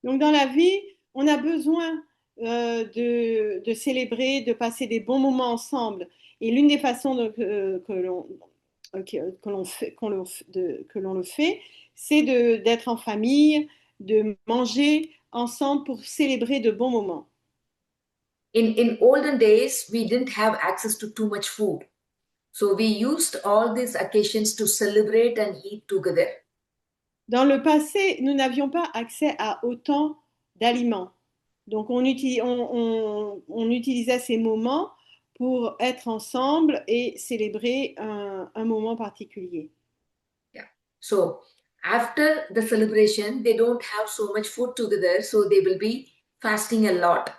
Donc, dans la vie, on a besoin de célébrer, de passer des bons moments ensemble. Et l'une des façons que l'on le fait, c'est d'être en famille, de manger ensemble pour célébrer de bons moments. In olden days, we didn't have access to too much food. So we used all these occasions to celebrate and eat together. Dans le passé, nous n'avions pas accès à autant d'aliments. Donc, on utilisait ces moments pour être ensemble et célébrer un moment particulier. Yeah. So, after the celebration, they don't have so much food together, so they will be fasting a lot.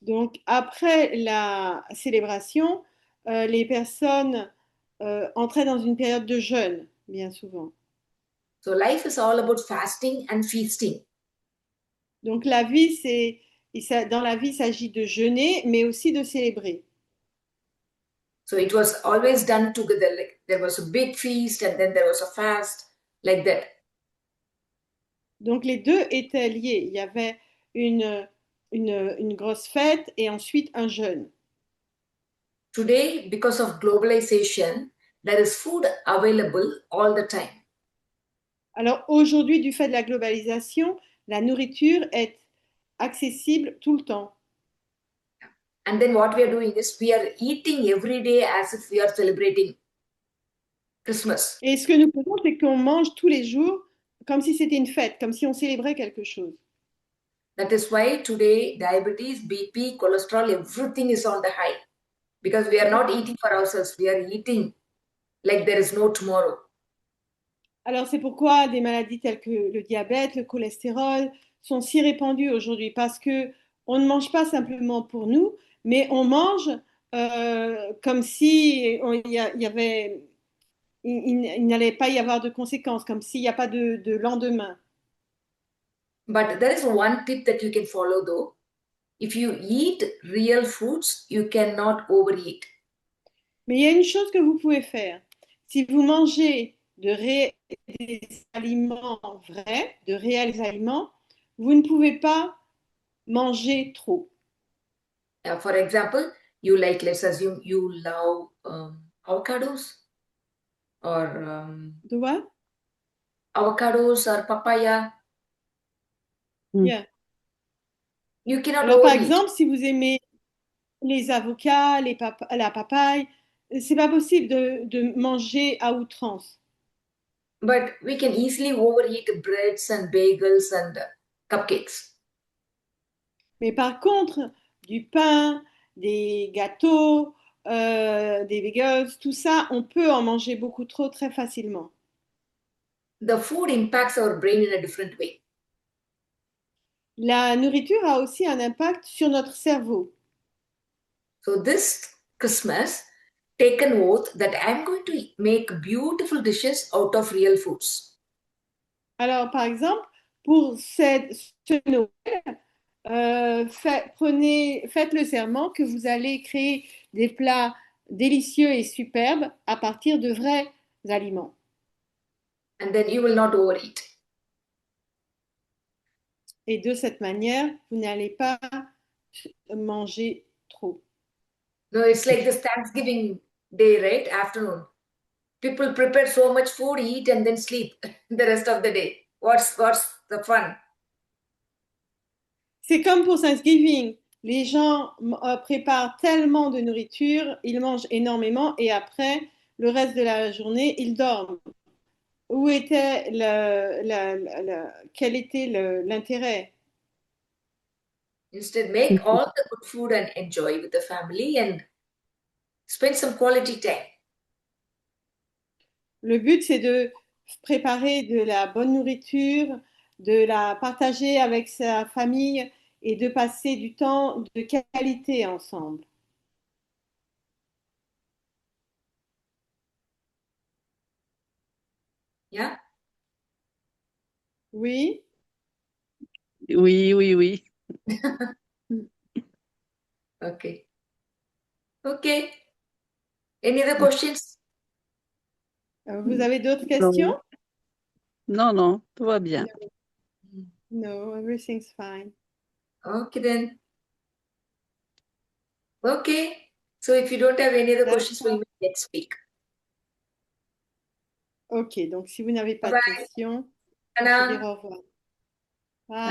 Donc, après la célébration, les personnes entraient dans une période de jeûne, bien souvent. So, life is all about fasting and feasting. Donc, la vie, dans la vie, il s'agit de jeûner, mais aussi de célébrer. So, it was always done together. Like there was a big feast and then there was a fast, like that. Donc, les deux étaient liés. Il y avait une grosse fête et ensuite un jeûne. Today, because of globalization, there is food available all the time. Alors aujourd'hui, du fait de la globalisation, la nourriture est accessible tout le temps. And then what we are doing is we are eating every day as if we are celebrating Christmas. Et ce que nous faisons, c'est qu'on mange tous les jours comme si c'était une fête, comme si on célébrait quelque chose. That is why today diabetes, BP, cholesterol, everything is on the high. Because we are not eating for ourselves, we are eating like there is no tomorrow. Alors c'est pourquoi des maladies telles que le diabète, le cholestérol sont si répandues aujourd'hui, parce que on ne mange pas simplement pour nous, mais on mange comme si il n'allait pas y avoir de conséquences, comme s'il n'y a pas de lendemain. But there is one tip that you can follow though. If you eat real foods, you cannot overeat. Mais il y a une chose que vous pouvez faire. Si vous mangez des aliments vrais, de réels aliments, vous ne pouvez pas manger trop. For example, let's assume you love avocados or De quoi? avocados or papaya. Mm. Yeah. You cannot Alors, par overeat. exemple, si vous aimez les avocats, la papaye, c'est pas possible de manger à outrance. But we can easily overeat breads and bagels and cupcakes. Mais par contre, du pain, des gâteaux, des bagels, tout ça, on peut en manger beaucoup trop très facilement. The food impacts our brain in a different way. La nourriture a aussi un impact sur notre cerveau. So this Christmas, take an oath that I'm going to make beautiful dishes out of real foods. Alors, par exemple, pour ce Noël, faites le serment que vous allez créer des plats délicieux et superbes à partir de vrais aliments. And then you will not overeat. Et de cette manière, vous n'allez pas manger trop. No, it's like this Thanksgiving day, right? Afternoon. People prepare so much food, eat, and then sleep the rest of the day. What's the fun? C'est comme pour Thanksgiving. Les gens préparent tellement de nourriture, ils mangent énormément et après, le reste de la journée, ils dorment. Où était quel était l'intérêt? Instead, make all the good food and enjoy with the family and spend some quality time. Le but, c'est de préparer de la bonne nourriture, de la partager avec sa famille et de passer du temps de qualité ensemble. Yeah? Oui? Oui, oui, oui. Okay. Okay. Any other questions? Vous avez d'autres questions? Non, non, non, tout va bien. No, everything's fine. Okay then. Okay. So if you don't have any other questions, we'll meet next week. Ok, donc si vous n'avez Bye pas de bye. questions, on peut dire Anna. au revoir.